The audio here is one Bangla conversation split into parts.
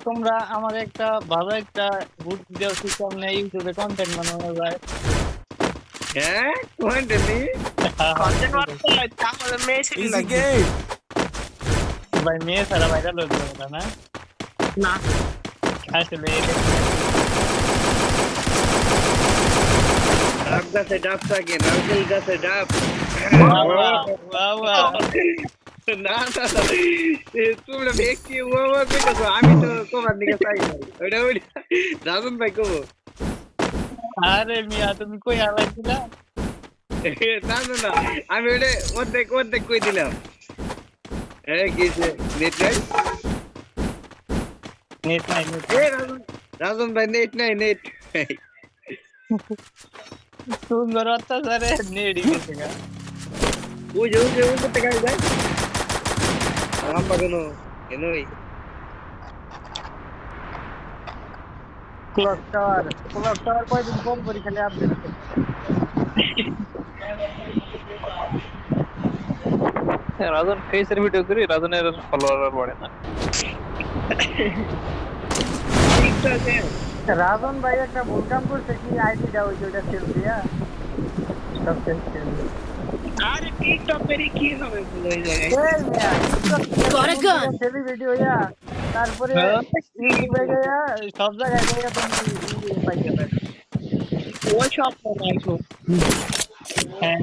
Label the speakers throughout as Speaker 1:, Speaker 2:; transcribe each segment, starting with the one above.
Speaker 1: তোমরা আমার একটা ভালো একটা গুড ভিডিও সিস্টেম নেই ইউটিউবে কন্টেন্ট বানানো যায়।
Speaker 2: হ্যাঁ কমেন্ট নেই
Speaker 3: কন্টেন্ট বানাতে হয় তাহলে মেয়ে ছেলে
Speaker 4: Easy
Speaker 3: লাগবে
Speaker 4: game.
Speaker 1: ভাই মেয়ে ছাড়া ভাইরাল হয়ে যাবে না
Speaker 3: না
Speaker 1: আসলে
Speaker 2: ডাব গাছে ডাব থাকে নারকেল গাছে ডাব
Speaker 1: বাবা বাবা
Speaker 2: না না তোমরা ব্যক্তি ওয়া কইতেছো আমি তো তোমার দিকে চাই না ওইটা রাজন ভাই কব
Speaker 1: আরে মিয়া তুমি কই হালাইছিলা
Speaker 2: না না না আমি ওটা অর্ধেক কই দিলাম কিসে নেট নাই
Speaker 1: নেট নাই
Speaker 2: রাজন ভাই নেট নাই নেট
Speaker 1: সুন্দর অত্যাচারে নেড়ি গেছে গা
Speaker 2: ওই যে করতে গাই যায় আমার পাগনো এনই
Speaker 1: ক্লক টাওয়ার কয়দিন কম করি খালি আপডেট
Speaker 5: রাজন ফেসের ভিডিও করি রাজনের ফলোয়ার বাড়ে না
Speaker 1: রাজন ভাই একটা ভুল কাম করছে কি আইডিটা ওই যেটা সেল দিয়া সব সেল
Speaker 3: আরে টিকটকের কি হবে বলে এই জায়গায়
Speaker 1: সেলি ভিডিও ইয়া তারপরে ইউটিউবে গিয়া সব জায়গায় গিয়া তুমি পাই যাবে
Speaker 3: ওই সব বানাইছো
Speaker 1: হ্যাঁ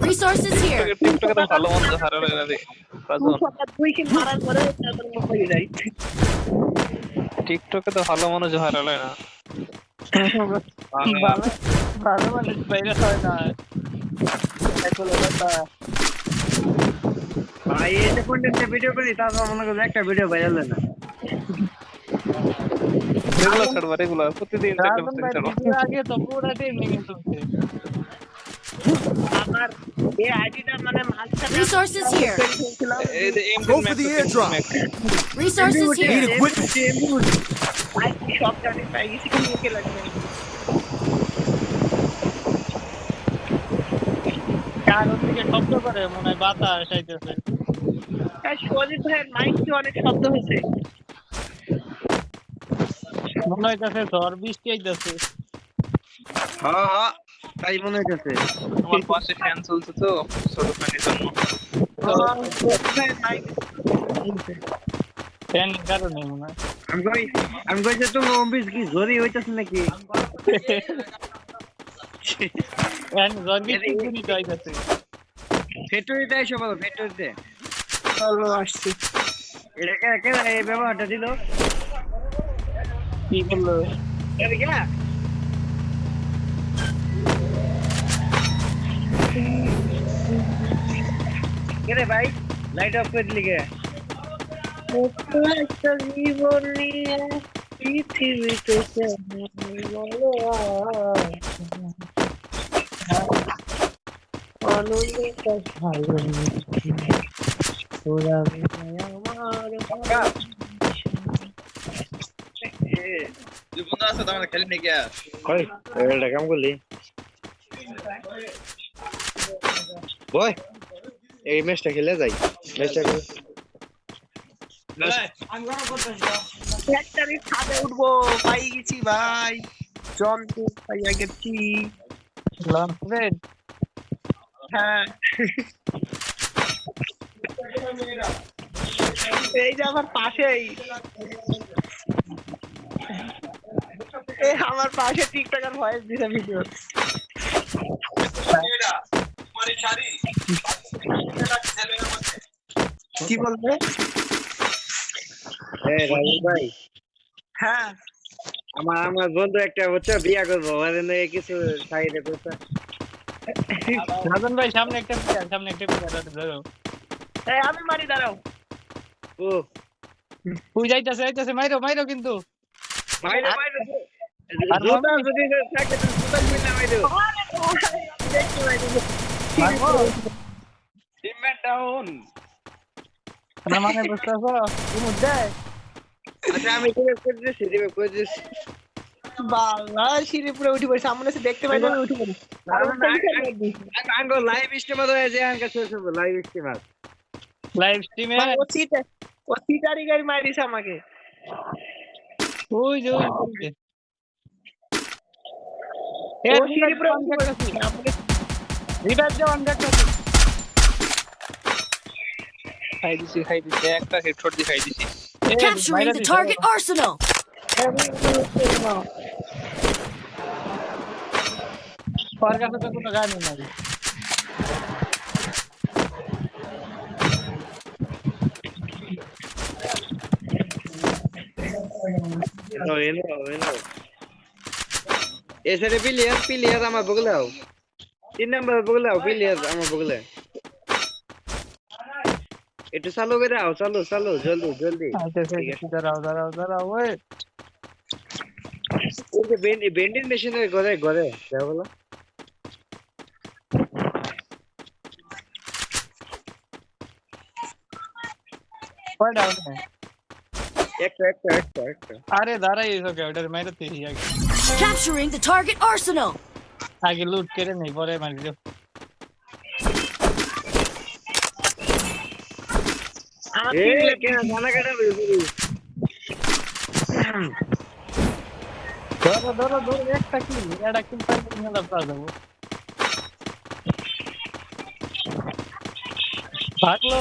Speaker 6: Resources here.
Speaker 5: টিকটকে তো ভালো মন্দ হারালো না রে রাজন
Speaker 3: দুই কিল মারার পরে তাদের মুখ হয়ে যায়
Speaker 5: টিকটকে তো ভালো মানুষ হারালো না
Speaker 1: ভালো মানুষ বাইরে হয় না এখন ওটা
Speaker 2: ভাই এটা কন্টেন্টে ভিডিও করি তারপর মনে করো একটা ভিডিও ভাইরাল না
Speaker 5: এগুলো ছাড়বা রেগুলার প্রতিদিন
Speaker 1: রাজন ভাই ভিডিও আগে তো পুরো ট্রেনিং চলছে
Speaker 3: আমার এই আইডিটা মানে মাঝখানে
Speaker 6: Resources here.
Speaker 5: এই যে
Speaker 4: Go for the airdrop.
Speaker 6: Resources
Speaker 4: Need
Speaker 6: here.
Speaker 4: equipment.
Speaker 3: I সব জানি তাই কিছু মুখে লাগবে
Speaker 1: কার ওদিকে শব্দ করে মনে হয় বাতাস আইতেছে
Speaker 3: আর সজিত ভাইয়ের মাইক কি অনেক শব্দ হয়েছে
Speaker 1: মনে হইতেছে ঝড় বৃষ্টি আইতেছে
Speaker 2: হ্যাঁ তাই মনে হইতেছে
Speaker 5: আমার পাশে ফ্যান চলছে তো ছোট ফ্যানের জন্য
Speaker 3: সজিত ভাইয়ের মাইক
Speaker 1: ফ্যান কারণে মনে হয়
Speaker 2: আমি কই যে তুমি অম্বিস কি জোরে হইতাছ নাকি
Speaker 1: ফ্যান ঝড় বৃষ্টি দিনই তো আইতেছে
Speaker 2: ফ্যাক্টরিতে এসে বলো ফ্যাক্টরিতে
Speaker 3: চলো আসছি
Speaker 2: এটা কে এই ব্যবহারটা দিল
Speaker 1: কি বললো
Speaker 3: এর গা
Speaker 2: কে রে ভাই লাইট অফ করে দিলি কে
Speaker 3: একটা জীবন নিয়ে পৃথিবীতে বলো অনন্যতা ভালো তোরা আমার
Speaker 5: তুই বন্ধু আছে তোমার খেলি নাকি
Speaker 2: কই এটা কাম করলি বয় এই ম্যাচটা খেলে যাই ম্যাচটা খেলে
Speaker 3: ফ্যাক্টরি ছাদে উঠবো পাই গেছি ভাই জন্তু পাইয়া গেছি
Speaker 1: লঞ্চ রেড
Speaker 3: হ্যাঁ এই যে আমার পাশেই এই আমার পাশে টিকটকার ভয়েস দিছে ভিডিও কি বলবে
Speaker 2: রাজু ভাই
Speaker 3: হ্যাঁ
Speaker 2: আমার বন্ধু একটা হচ্ছে বিয়া করবো মানে কিছু সাইডে করতে
Speaker 1: রাজন ভাই সামনে একটা প্লেয়ার ধরো
Speaker 3: এই আমি মারি দাঁড়াও
Speaker 2: ও
Speaker 1: তুই যাইতাছে মাইরো কিন্তু
Speaker 2: মাইরে জুতা যদি থাকে তো জুতা মিলা মাইরো টিমমেট ডাউন
Speaker 1: না মানে বুঝতেছো তুমি দেখ
Speaker 2: আচ্ছা আমি রিভাইভ করে দিছি
Speaker 3: বাবা সিঁড়ি পুরো উঠে পড়ে সামনে এসে দেখতে পাই না উঠে পড়ি
Speaker 2: আঙ্গো লাইভ স্ট্রিমার হয়ে যায় আঙ্গা লাইভ স্ট্রিমার
Speaker 1: লাইভ স্ট্রিমে
Speaker 3: ভাই ও সিটারি গাড়ি মারিস আমাকে।
Speaker 1: ওই যে ওই যে
Speaker 3: ও সিঁড়ি পুরো উঠে
Speaker 1: দেখতেছি
Speaker 3: পড়েছে, আমাকে
Speaker 1: রিভাইভ দে অন দেখতেছি
Speaker 5: খাই দিছি একটা হেডশট দিয়ে খাই দিছি।
Speaker 6: Capturing the target arsenal.
Speaker 1: তোর কাছে তো কোনো গান নাই
Speaker 2: এনো এসে প্লেয়ার আমার বগলে আও 3 নাম্বার বগলে আও প্লেয়ার আমার বগলে একটু চালু করে আও চালু জলদি
Speaker 1: আচ্ছা দাঁড়াও ওই
Speaker 2: ওই যে বেন্ডিং মেশিনের ঘরে যাও বলো
Speaker 1: কয় ডাউন
Speaker 2: একটা
Speaker 1: আরে দাঁড়াই ওকে ওটার মাইরতে আগে
Speaker 6: Capturing the target arsenal.
Speaker 1: আগে লুট করে নেই পরে মারি দিও
Speaker 2: এ কেন জানা কাটা
Speaker 1: ধরো একটা কিল এটা কিল পাইলে মেলা পাওয়া যাবো ভাগলো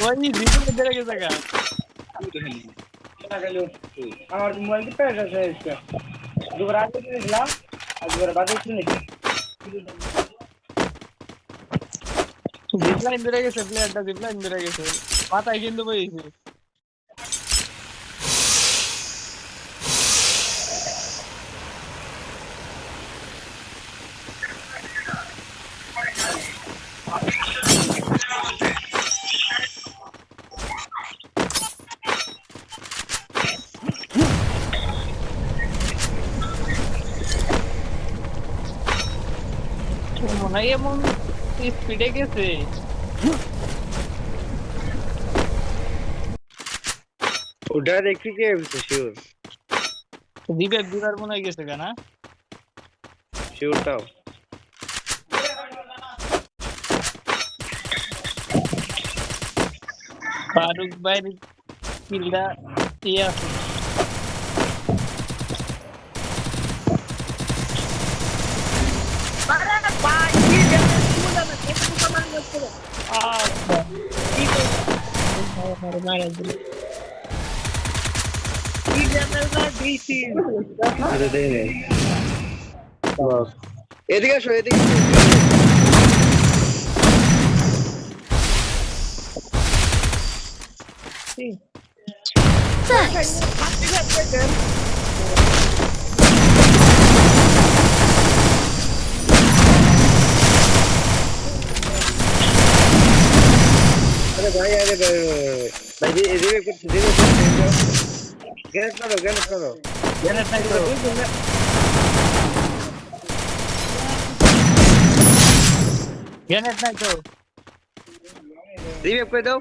Speaker 1: ওই জিতে বেড়ে গেছে গা আমার মোবাইল কি পেয়ে গেছে দুবার আগে দিলাম আর দুবার বাদে শুনে জিপলাইন বেড়ে গেছে প্লেয়ারটা জিপলাইন বেড়ে গেছে মাথায় কিন্তু বইছে মনে হয় এমন স্পিডে গেছে
Speaker 2: ওটা দেখি কে শিওর
Speaker 1: দিবার মনে হয় গেছে কেনা
Speaker 2: শিওরটাও
Speaker 1: ফারুক ভাইয়ের কিলটা ইয়ে আছে
Speaker 2: এদিকে আসো
Speaker 6: Thanks.
Speaker 2: আরে ভাই এদিকে গ্যাস করো
Speaker 1: গ্রেনেড নাই তো
Speaker 2: রিভাইভ করে দাও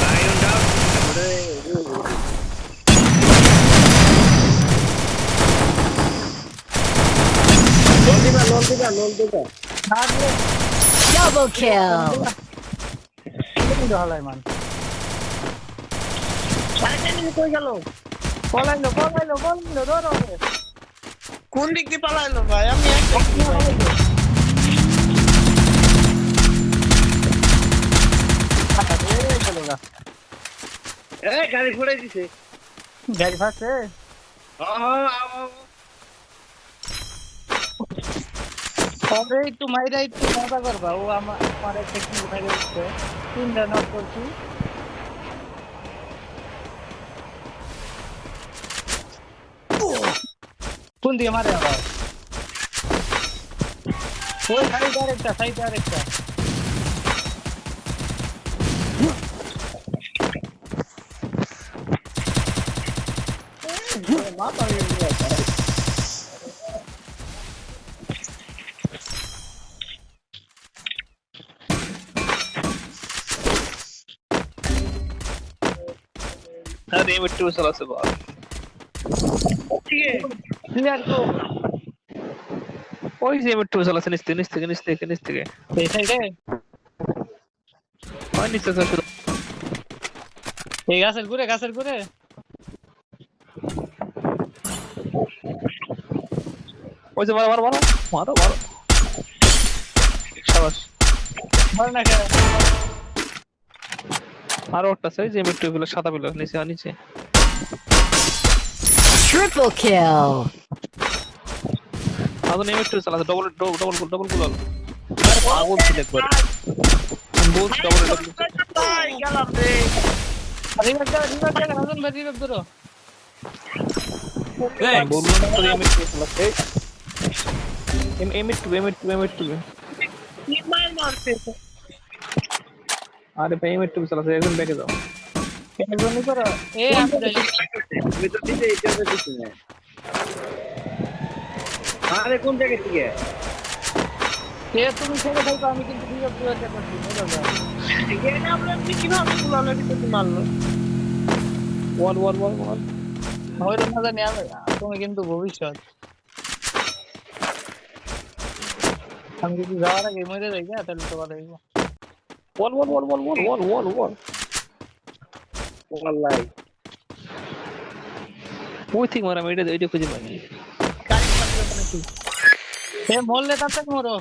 Speaker 2: লায়ন ডাউন লোল দিবা
Speaker 6: Double kill.
Speaker 1: হালাই মান কই গেল পলাইলো ধরো
Speaker 3: কোন দিক দিয়ে পালাইলো ভাই? আমি একটা
Speaker 2: গাড়ি ফুটাই দিছে
Speaker 1: গাড়ি ফাঁসে তবে একটু মাইরা একটু মজা করবা ও আমার একটা কি মাইরা দিচ্ছে 3টা নক করছি কোন দিয়ে মারে আবার ওই সাইড আরেকটা মাথা হয়ে গেছে
Speaker 5: अरे बट्टू साला से बात
Speaker 3: ठीक है
Speaker 1: ক্লিয়ার কো
Speaker 5: ওই যে এমএ টু চালাচ্ছে নিচ থেকে
Speaker 1: এই সাইডে
Speaker 5: ওই নিচে তো শুধু
Speaker 1: এই গাছের ঘুরে
Speaker 5: ওই যে মারো শাবাশ
Speaker 1: মার না কে
Speaker 5: আরো একটা আছে যে এমএ টু গুলো সাদা গুলো নিচে
Speaker 6: Triple kill.
Speaker 5: আদন এমএ টু চালাচ্ছে ডবল গুলো আগুন ছিল একবার বলছি ডবল
Speaker 3: ভাই গেলাম রে
Speaker 1: রিভাইভ দে রাজন ভাই রিভাইভ ধরো
Speaker 5: বললাম তো এমএ টু চালাচ্ছে এমএ টু
Speaker 3: কি মার মারছে
Speaker 5: আরে ভাই এমএ টু চালাচ্ছে একজন ব্যাকে যাও
Speaker 1: একজনই করো এ আমি যাই
Speaker 2: আমি তো দিতে এটা দিছি না আরে কোন জায়গা থেকে
Speaker 1: এ তুমি ছেড়ে দাও আমি কিন্তু রিভাইভ দিতে পারছি বুঝা যায়
Speaker 3: এটা আমরা কিভাবে গুলালের ভিতরে মারলো
Speaker 5: ওয়াল
Speaker 1: হয়তো না জানি তুমি কিন্তু ভবিষ্যৎ আমি যদি যাওয়ার আগে মরে যাই না তাহলে তো ভালো হইব
Speaker 5: ওয়াল
Speaker 2: ওয়াল্লাহি
Speaker 5: ওই ঠিক মারা এইটা খুঁজে পাইনি
Speaker 1: এ মরলে তাতে মরো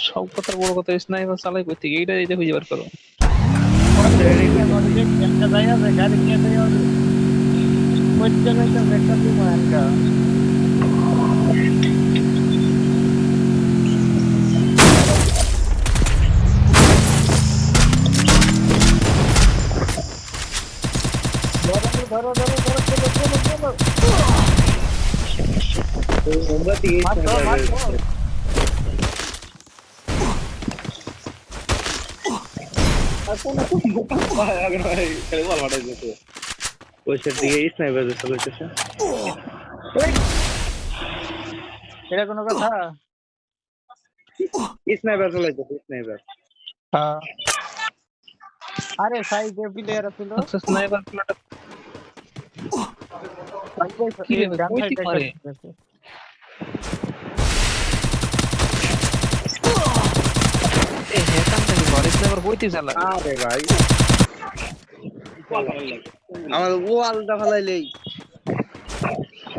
Speaker 5: সব কথার বড় কথা স্নাইপার চালাই করতে এইটা খুঁজে বার করো
Speaker 1: একটা জায়গা আছে গাড়ি নিয়ে যাই ওই জায়গাটা একটা দিব আনকা ধরো চলো
Speaker 2: তোমরা দিকে ওইসব দিকে স্নাইপার চলেছে
Speaker 1: এটা কোনো কথা
Speaker 2: স্নাইপার চলেছে স্নাইপার
Speaker 1: হ্যাঁ আরে সাইডে প্লেয়ার ছিল
Speaker 5: স্নাইপার কি রে, কই থেকে মারে? এখান থেকে ঘরে স্নাইপার বইতে চালা
Speaker 2: আরে ভাই আমার ওয়ালটা ফালাইলেই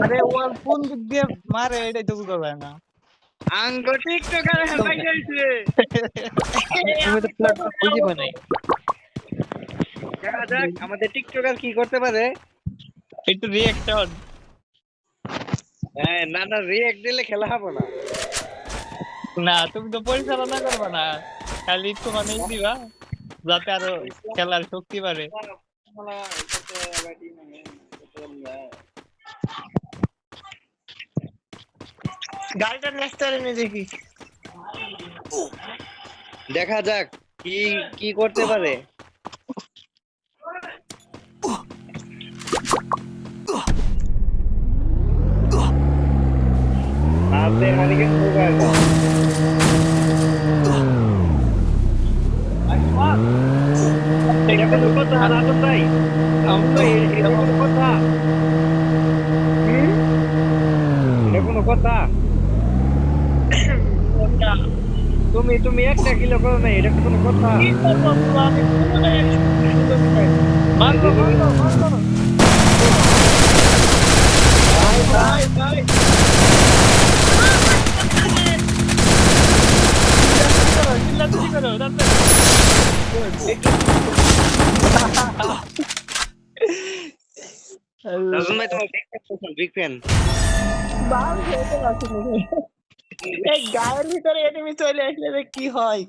Speaker 1: আরে ওর কোন দিক দিয়ে মারে এটাই তো বুঝতে পারে না
Speaker 2: আঙ্গ টিকটকার হাই গেছে
Speaker 5: আমি তো প্ল্যাটফর্ম খুঁজে পাই নাই
Speaker 2: দেখা যাক আমাদের টিকটকার কি করতে পারে
Speaker 1: একটু রিঅ্যাকশন
Speaker 2: হ্যাঁ না রিঅ্যাক্ট দিলে খেলা হবে না
Speaker 1: না তুমি তো পরিচালনা করবে না খালি একটু মানে দিবা যাতে আরো খেলার শক্তি বাড়ে
Speaker 3: গাড়িটা নেস্টারে নিয়ে দেখি
Speaker 2: দেখা যাক কি কি করতে পারে আপনি হারিকেন মোবাইল এটা কোনো কথা রাজন ভাই এটা কোনো কথা এটা কোনো কথা তুমি একটা কিলো করো না এটা কোনো কথা রাজন ভাই তোমার বিগ ফ্যান
Speaker 3: এই গায়ের ভিতরে এনিমি চলে আসলে কি হয়